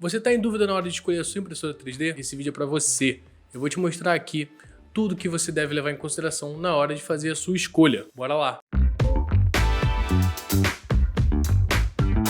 Você está em dúvida na hora de escolher a sua impressora 3D? Esse vídeo é para você. Eu vou te mostrar aqui tudo que você deve levar em consideração na hora de fazer a sua escolha. Bora lá!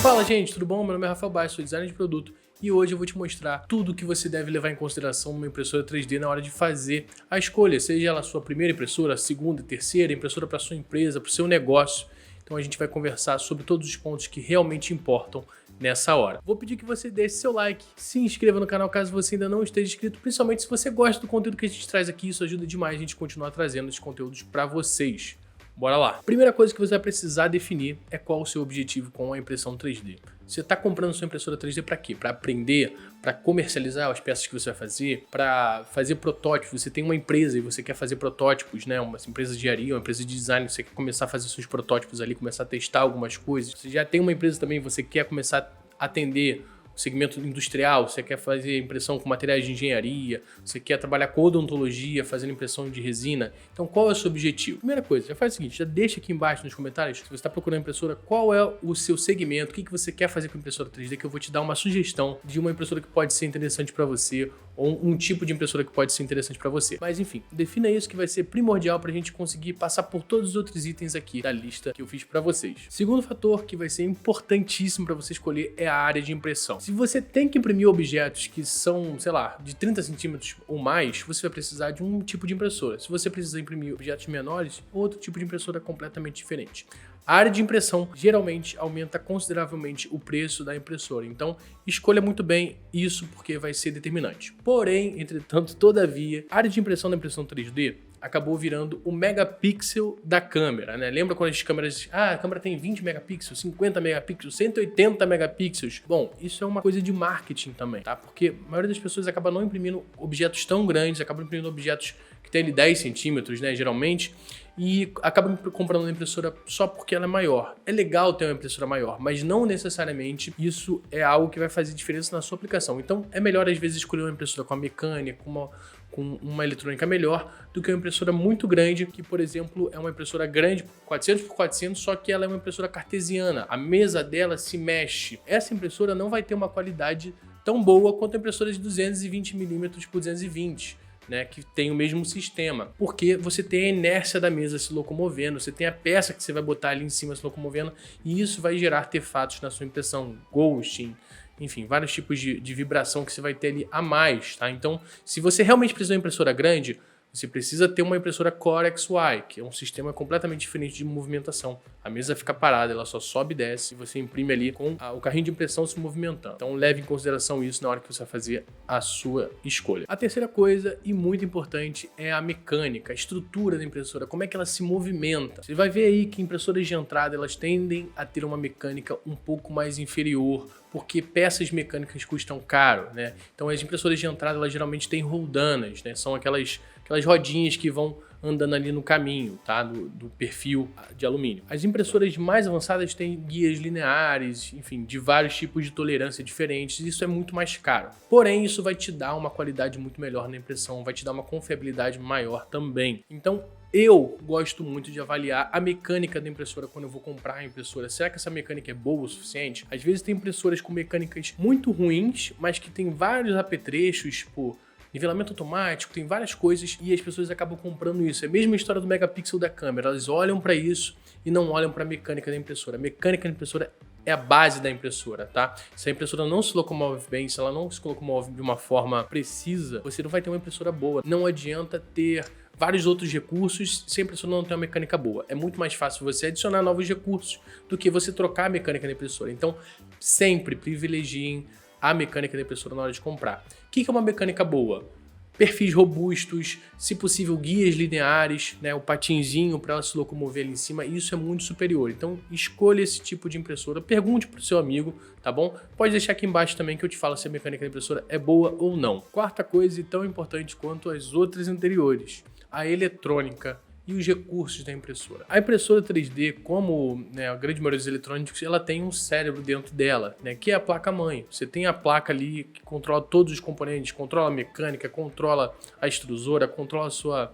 Fala, gente, tudo bom? Meu nome é Rafael Baixo, sou designer de produto e hoje eu vou te mostrar tudo que você deve levar em consideração numa impressora 3D na hora de fazer a escolha, seja ela a sua primeira impressora, a segunda, terceira, impressora para sua empresa, para o seu negócio. Então a gente vai conversar sobre todos os pontos que realmente importam nessa hora. Vou pedir que você deixe seu like, se inscreva no canal caso você ainda não esteja inscrito, principalmente se você gosta do conteúdo que a gente traz aqui, isso ajuda demais a gente continuar trazendo esses conteúdos para vocês. Bora lá! Primeira coisa que você vai precisar definir é qual o seu objetivo com a impressão 3D. Você está comprando sua impressora 3D para quê? Para aprender, para comercializar as peças que você vai fazer, para fazer protótipos. Você tem uma empresa e você quer fazer protótipos, né? Uma empresa de engenharia, uma empresa de design, você quer começar a fazer seus protótipos ali, começar a testar algumas coisas. Você já tem uma empresa também, você quer começar a atender o segmento industrial, você quer fazer impressão com materiais de engenharia, você quer trabalhar com odontologia, fazendo impressão de resina. Então, qual é o seu objetivo? Primeira coisa, já faz o seguinte, já deixa aqui embaixo nos comentários, se você está procurando impressora, qual é o seu segmento, o que você quer fazer com impressora 3D, que eu vou te dar uma sugestão de uma impressora que pode ser interessante para você, ou um tipo de impressora que pode ser interessante para você. Mas enfim, defina isso que vai ser primordial para a gente conseguir passar por todos os outros itens aqui da lista que eu fiz para vocês. Segundo fator que vai ser importantíssimo para você escolher é a área de impressão. Se você tem que imprimir objetos que são, sei lá, de 30 centímetros ou mais, você vai precisar de um tipo de impressora. Se você precisa imprimir objetos menores, outro tipo de impressora completamente diferente. A área de impressão geralmente aumenta consideravelmente o preço da impressora, então escolha muito bem isso porque vai ser determinante. Porém, entretanto, todavia, a área de impressão da impressão 3D acabou virando o megapixel da câmera, né? Lembra quando as câmeras... a câmera tem 20 megapixels, 50 megapixels, 180 megapixels? Bom, isso é uma coisa de marketing também, tá? Porque a maioria das pessoas acaba não imprimindo objetos tão grandes, acaba imprimindo objetos que tem ali 10 centímetros, né? Geralmente, e acaba comprando uma impressora só porque ela é maior. É legal ter uma impressora maior, mas não necessariamente isso é algo que vai fazer diferença na sua aplicação. Então, é melhor às vezes escolher uma impressora com a mecânica, com uma eletrônica melhor do que uma impressora muito grande, que, por exemplo, é uma impressora grande, 400 por 400, só que ela é uma impressora cartesiana. A mesa dela se mexe. Essa impressora não vai ter uma qualidade tão boa quanto a impressora de 220mm por 220, né, que tem o mesmo sistema, porque você tem a inércia da mesa se locomovendo, você tem a peça que você vai botar ali em cima se locomovendo, e isso vai gerar artefatos na sua impressão, ghosting, enfim, vários tipos de vibração que você vai ter ali a mais, tá? Então, se você realmente precisa de uma impressora grande, você precisa ter uma impressora Core XY, que é um sistema completamente diferente de movimentação. A mesa fica parada, ela só sobe e desce e você imprime ali com o carrinho de impressão se movimentando. Então leve em consideração isso na hora que você vai fazer a sua escolha. A terceira coisa, e muito importante, é a mecânica, a estrutura da impressora, como é que ela se movimenta. Você vai ver aí que impressoras de entrada, elas tendem a ter uma mecânica um pouco mais inferior, porque peças mecânicas custam caro, né? Então as impressoras de entrada, elas geralmente têm roldanas, né? São aquelas rodinhas que vão andando ali no caminho, tá? Do perfil de alumínio. As impressoras mais avançadas têm guias lineares, enfim, de vários tipos de tolerância diferentes, e isso é muito mais caro. Porém, isso vai te dar uma qualidade muito melhor na impressão, vai te dar uma confiabilidade maior também. Então, eu gosto muito de avaliar a mecânica da impressora quando eu vou comprar a impressora. Será que essa mecânica é boa o suficiente? Às vezes tem impressoras com mecânicas muito ruins, mas que tem vários apetrechos, tipo nivelamento automático, tem várias coisas e as pessoas acabam comprando isso. É a mesma história do megapixel da câmera. Elas olham para isso e não olham para a mecânica da impressora. A mecânica da impressora é a base da impressora, tá? Se a impressora não se locomove bem, se ela não se locomove de uma forma precisa, você não vai ter uma impressora boa. Não adianta ter vários outros recursos se a impressora não tem uma mecânica boa. É muito mais fácil você adicionar novos recursos do que você trocar a mecânica da impressora. Então, sempre privilegiem a mecânica da impressora na hora de comprar. O que é uma mecânica boa? Perfis robustos, se possível guias lineares, né, o patinzinho para ela se locomover ali em cima, isso é muito superior. Então escolha esse tipo de impressora, pergunte para o seu amigo, tá bom? Pode deixar aqui embaixo também que eu te falo se a mecânica da impressora é boa ou não. Quarta coisa, e tão importante quanto as outras anteriores, a eletrônica e os recursos da impressora. A impressora 3D, como, né, a grande maioria dos eletrônicos, ela tem um cérebro dentro dela, né, que é a placa-mãe. Você tem a placa ali que controla todos os componentes, controla a mecânica, controla a extrusora, controla a sua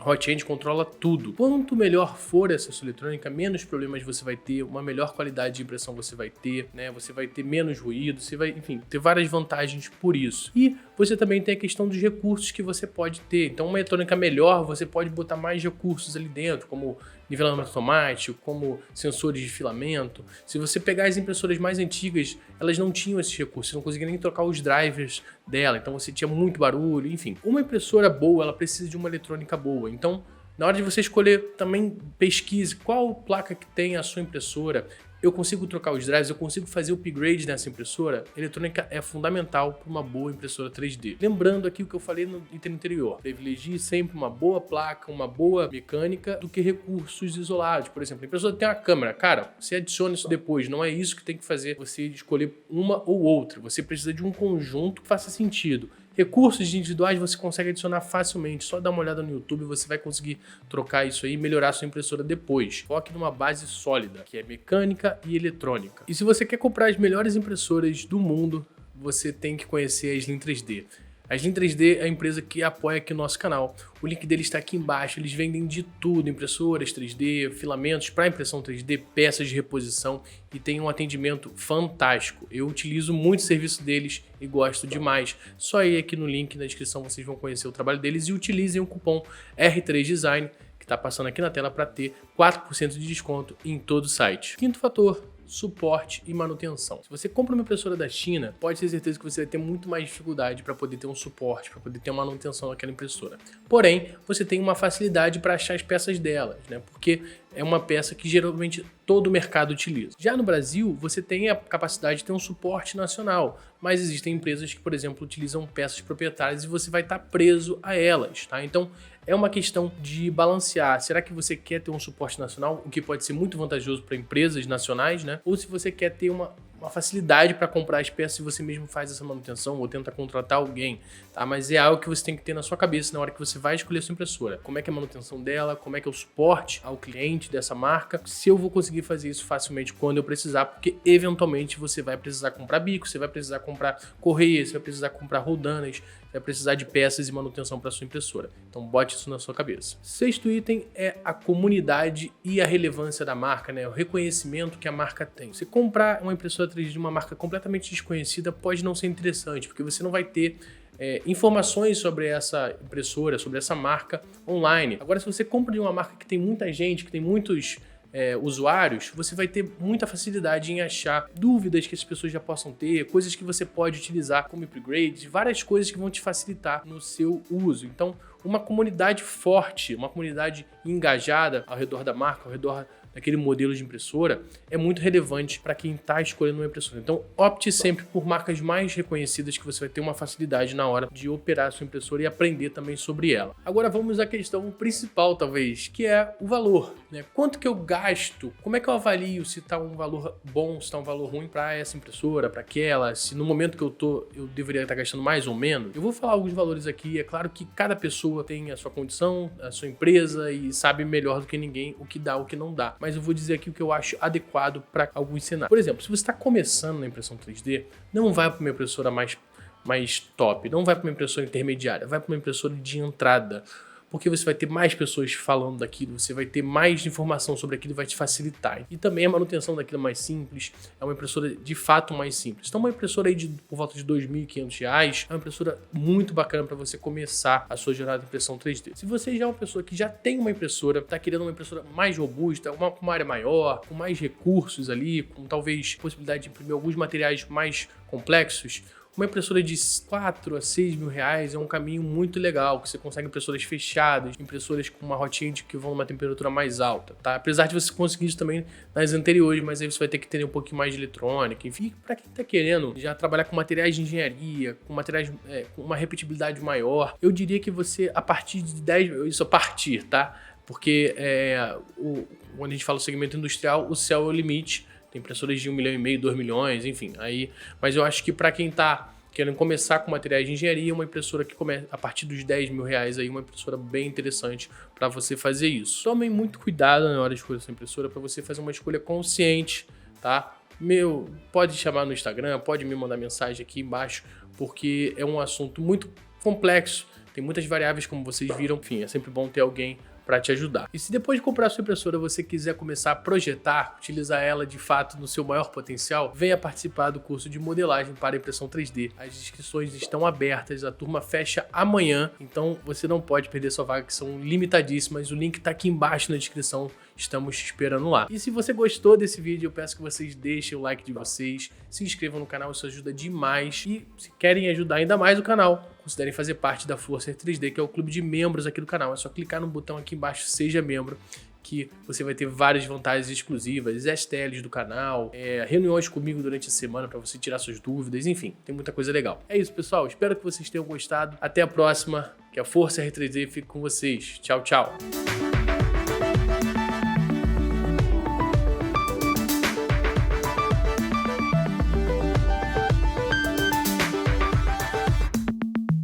Hot-End controla tudo. Quanto melhor for essa sua eletrônica, menos problemas você vai ter, uma melhor qualidade de impressão você vai ter, né? Você vai ter menos ruído, você vai, enfim, ter várias vantagens por isso. E você também tem a questão dos recursos que você pode ter. Então, uma eletrônica melhor, você pode botar mais recursos ali dentro, como nivelamento automático, como sensores de filamento. Se você pegar as impressoras mais antigas, elas não tinham esses recursos, você não conseguia nem trocar os drivers dela, então você tinha muito barulho, enfim. Uma impressora boa, ela precisa de uma eletrônica boa. Então, na hora de você escolher, também pesquise qual placa que tem a sua impressora. Eu consigo trocar os drives, eu consigo fazer o upgrade nessa impressora. Eletrônica é fundamental para uma boa impressora 3D. Lembrando aqui o que eu falei no item anterior. Privilegie sempre uma boa placa, uma boa mecânica do que recursos isolados. Por exemplo, a impressora tem uma câmera. Cara, você adiciona isso depois. Não é isso que tem que fazer você escolher uma ou outra. Você precisa de um conjunto que faça sentido. Recursos individuais você consegue adicionar facilmente, só dá uma olhada no YouTube e você vai conseguir trocar isso aí e melhorar a sua impressora depois. Foque numa base sólida, que é mecânica e eletrônica. E se você quer comprar as melhores impressoras do mundo, você tem que conhecer a Slim 3D. A Slim 3D é a empresa que apoia aqui o nosso canal. O link deles está aqui embaixo. Eles vendem de tudo, impressoras 3D, filamentos para impressão 3D, peças de reposição e tem um atendimento fantástico. Eu utilizo muito o serviço deles e gosto demais. Só ir aqui no link na descrição vocês vão conhecer o trabalho deles e utilizem o cupom R3Design que está passando aqui na tela para ter 4% de desconto em todo o site. Quinto fator: suporte e manutenção. Se você compra uma impressora da China, pode ter certeza que você vai ter muito mais dificuldade para poder ter um suporte, para poder ter uma manutenção daquela impressora. Porém, você tem uma facilidade para achar as peças delas, né? Porque é uma peça que geralmente todo o mercado utiliza. Já no Brasil, você tem a capacidade de ter um suporte nacional, mas existem empresas que, por exemplo, utilizam peças proprietárias e você vai estar preso a elas, tá? Então, é uma questão de balancear. Será que você quer ter um suporte nacional, o que pode ser muito vantajoso para empresas nacionais, né? Ou se você quer ter uma facilidade para comprar as peças e você mesmo faz essa manutenção ou tenta contratar alguém, tá? Mas é algo que você tem que ter na sua cabeça na hora que você vai escolher a sua impressora. Como é que é a manutenção dela, como é que é o suporte ao cliente dessa marca, se eu vou conseguir fazer isso facilmente quando eu precisar, porque eventualmente você vai precisar comprar bico, você vai precisar comprar correia, você vai precisar comprar roldanas, vai precisar de peças e manutenção para sua impressora. Então bote isso na sua cabeça. Sexto item é a comunidade e a relevância da marca, né? O reconhecimento que a marca tem. Você comprar uma impressora 3D de uma marca completamente desconhecida pode não ser interessante, porque você não vai ter informações sobre essa impressora, sobre essa marca online. Agora, se você compra de uma marca que tem muita gente, que tem muitos usuários, você vai ter muita facilidade em achar dúvidas que as pessoas já possam ter, coisas que você pode utilizar como upgrade, várias coisas que vão te facilitar no seu uso. Então, uma comunidade forte, uma comunidade engajada ao redor da marca, ao redor daquele modelo de impressora, é muito relevante para quem está escolhendo uma impressora. Então, opte sempre por marcas mais reconhecidas que você vai ter uma facilidade na hora de operar a sua impressora e aprender também sobre ela. Agora vamos à questão principal, talvez, que é o valor, né? Quanto que eu gasto? Como é que eu avalio se está um valor bom, se está um valor ruim para essa impressora, para aquela, se no momento que eu deveria estar gastando mais ou menos? Eu vou falar alguns valores aqui, é claro que cada pessoa tem a sua condição, a sua empresa e sabe melhor do que ninguém o que dá, o que não dá. Mas eu vou dizer aqui o que eu acho adequado para alguns cenários. Por exemplo, se você está começando na impressão 3D, não vai para uma impressora mais top, não vai para uma impressora intermediária, vai para uma impressora de entrada. Porque você vai ter mais pessoas falando daquilo, você vai ter mais informação sobre aquilo e vai te facilitar. E também a manutenção daquilo é mais simples, é uma impressora de fato mais simples. Então uma impressora aí por volta de R$ 2.500 é uma impressora muito bacana para você começar a sua jornada de impressão 3D. Se você já é uma pessoa que já tem uma impressora, está querendo uma impressora mais robusta, com uma área maior, com mais recursos ali, com talvez possibilidade de imprimir alguns materiais mais complexos, uma impressora de 4 a 6 mil reais é um caminho muito legal, que você consegue impressoras fechadas, impressoras com uma hot-end que vão numa temperatura mais alta, tá? Apesar de você conseguir isso também nas anteriores, mas aí você vai ter que ter um pouquinho mais de eletrônica, enfim. Para quem tá querendo já trabalhar com materiais de engenharia, com materiais com uma repetibilidade maior, eu diria que você, a partir de 10, isso a partir, tá? Porque quando a gente fala do segmento industrial, o céu é o limite. Tem impressoras de 1,5 milhão, 2 milhões, enfim. Mas eu acho que para quem está querendo começar com materiais de engenharia, uma impressora que começa a partir dos 10 mil reais, aí, uma impressora bem interessante para você fazer isso. Tomem muito cuidado na hora de escolher essa impressora para você fazer uma escolha consciente, tá? Pode chamar no Instagram, pode me mandar mensagem aqui embaixo, porque é um assunto muito complexo. tem muitas variáveis como vocês viram, enfim, é sempre bom ter alguém para te ajudar. E se depois de comprar a sua impressora você quiser começar a projetar, utilizar ela de fato no seu maior potencial, venha participar do curso de modelagem para impressão 3D. As inscrições estão abertas, a turma fecha amanhã, então você não pode perder sua vaga, que são limitadíssimas. O link está aqui embaixo na descrição, estamos te esperando lá. E se você gostou desse vídeo, eu peço que vocês deixem o like de vocês, se inscrevam no canal, isso ajuda demais. E se querem ajudar ainda mais o canal, considerem fazer parte da Forcer 3D, que é o clube de membros aqui do canal. É só clicar no botão aqui embaixo, seja membro, que você vai ter várias vantagens exclusivas, STLs do canal, reuniões comigo durante a semana para você tirar suas dúvidas, enfim, tem muita coisa legal. É isso, pessoal, espero que vocês tenham gostado. Até a próxima, que a Forcer 3D fique com vocês. Tchau, tchau!